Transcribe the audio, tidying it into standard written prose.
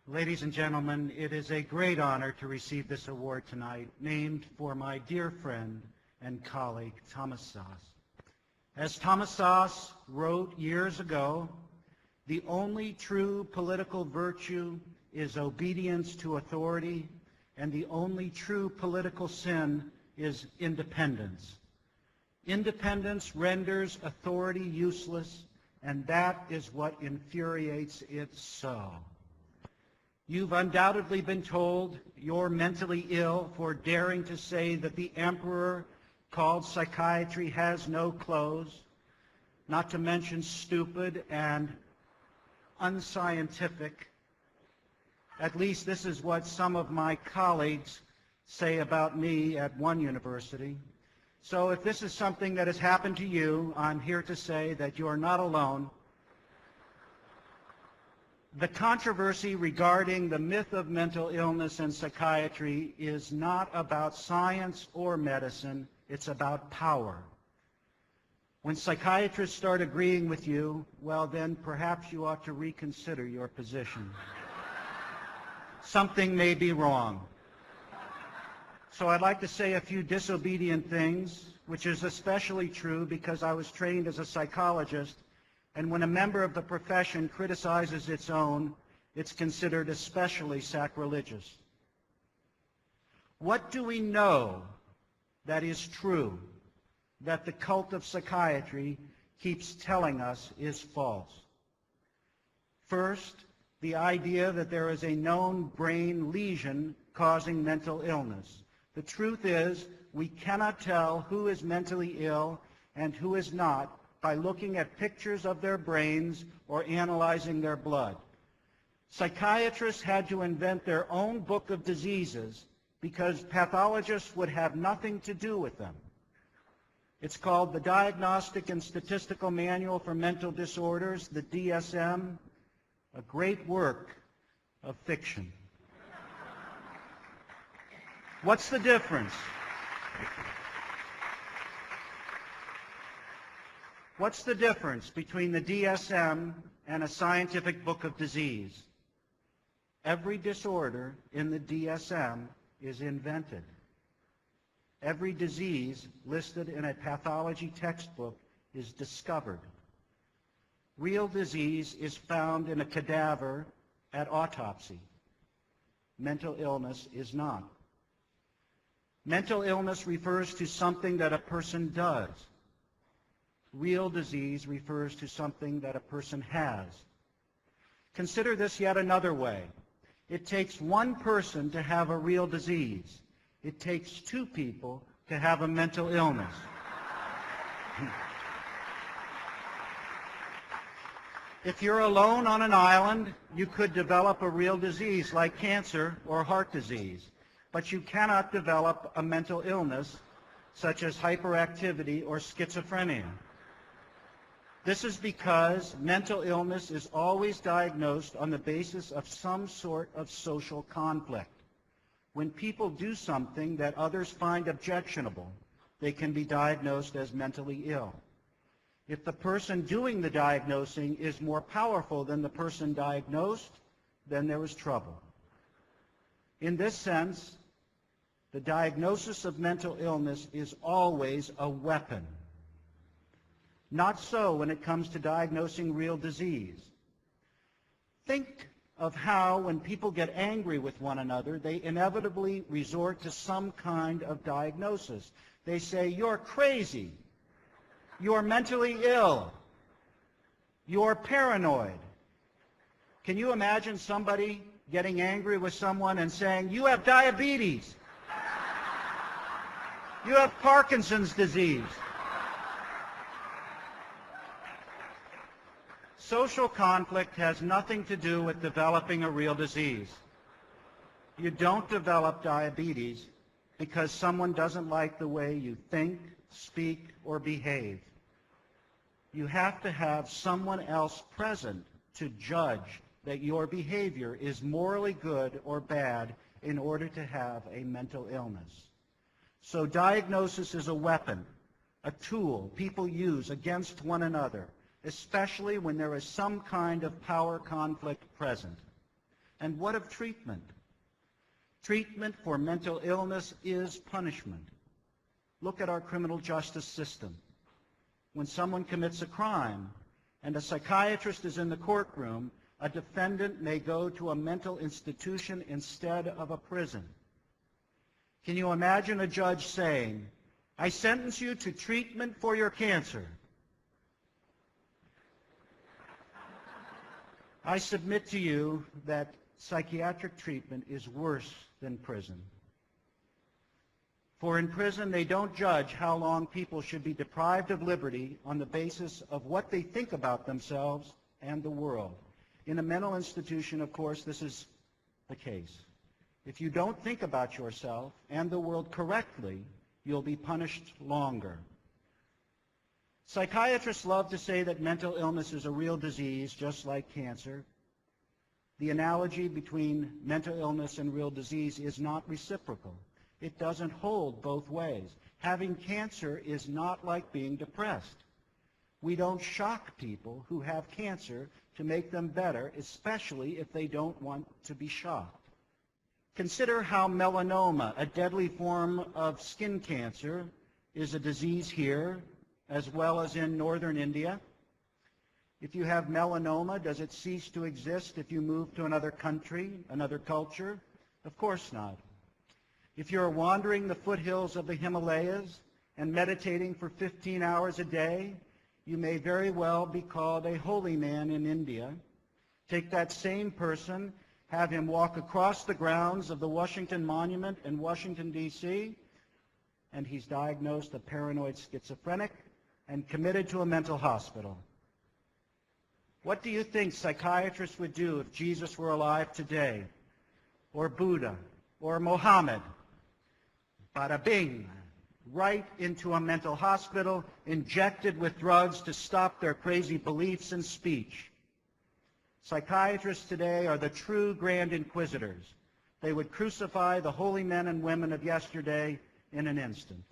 Ladies and gentlemen, it is a great honor to receive this award tonight, named for my dear friend and colleague, Thomas Szasz. As Thomas Szasz wrote years ago, the only true political virtue is obedience to authority, and the only true political sin is independence. Independence renders authority useless, and that is what infuriates it so. You've undoubtedly been told you're mentally ill for daring to say that the emperor called psychiatry has no clothes, not to mention stupid and unscientific. At least this is what some of my colleagues say about me at one university. So if this is something that has happened to you, I'm here to say that you are not alone. The controversy regarding the myth of mental illness and psychiatry is not about science or medicine, it's about power. When psychiatrists start agreeing with you, well then perhaps you ought to reconsider your position. Something may be wrong. So I'd like to say a few disobedient things, which is especially true because I was trained as a psychologist, and when a member of the profession criticizes its own, it's considered especially sacrilegious. What do we know that is true, that the cult of psychiatry keeps telling us is false? First, the idea that there is a known brain lesion causing mental illness. The truth is, we cannot tell who is mentally ill and who is not by looking at pictures of their brains or analyzing their blood. Psychiatrists had to invent their own book of diseases because pathologists would have nothing to do with them. It's called the Diagnostic and Statistical Manual for Mental Disorders, the DSM, a great work of fiction. What's the difference? What's the difference between the DSM and a scientific book of disease? Every disorder in the DSM is invented. Every disease listed in a pathology textbook is discovered. Real disease is found in a cadaver at autopsy. Mental illness is not. Mental illness refers to something that a person does. Real disease refers to something that a person has. Consider this yet another way. It takes one person to have a real disease. It takes two people to have a mental illness. If you're alone on an island, you could develop a real disease like cancer or heart disease, but you cannot develop a mental illness such as hyperactivity or schizophrenia. This is because mental illness is always diagnosed on the basis of some sort of social conflict. When people do something that others find objectionable, they can be diagnosed as mentally ill. If the person doing the diagnosing is more powerful than the person diagnosed, then there is trouble. In this sense, the diagnosis of mental illness is always a weapon. Not so when it comes to diagnosing real disease. Think of how, when people get angry with one another, they inevitably resort to some kind of diagnosis. They say, "You're crazy. You're mentally ill. You're paranoid." Can you imagine somebody getting angry with someone and saying, "You have diabetes. You have Parkinson's disease"? Social conflict has nothing to do with developing a real disease. You don't develop diabetes because someone doesn't like the way you think, speak, or behave. You have to have someone else present to judge that your behavior is morally good or bad in order to have a mental illness. So diagnosis is a weapon, a tool people use against one another, especially when there is some kind of power conflict present. And what of treatment? Treatment for mental illness is punishment. Look at our criminal justice system. When someone commits a crime and a psychiatrist is in the courtroom, a defendant may go to a mental institution instead of a prison. Can you imagine a judge saying, "I sentence you to treatment for your cancer"? I submit to you that psychiatric treatment is worse than prison. For in prison, they don't judge how long people should be deprived of liberty on the basis of what they think about themselves and the world. In a mental institution, of course, this is the case. If you don't think about yourself and the world correctly, you'll be punished longer. Psychiatrists love to say that mental illness is a real disease, just like cancer. The analogy between mental illness and real disease is not reciprocal. It doesn't hold both ways. Having cancer is not like being depressed. We don't shock people who have cancer to make them better, especially if they don't want to be shocked. Consider how melanoma, a deadly form of skin cancer, is a disease here as well as in northern India. If you have melanoma, does it cease to exist if you move to another country, another culture? Of course not. If you're wandering the foothills of the Himalayas and meditating for 15 hours a day, you may very well be called a holy man in India. Take that same person, have him walk across the grounds of the Washington Monument in Washington, D.C., and he's diagnosed a paranoid schizophrenic and committed to a mental hospital. What do you think psychiatrists would do if Jesus were alive today, or Buddha, or Mohammed? Bada bing, right into a mental hospital, injected with drugs to stop their crazy beliefs and speech. Psychiatrists today are the true grand inquisitors. They would crucify the holy men and women of yesterday in an instant.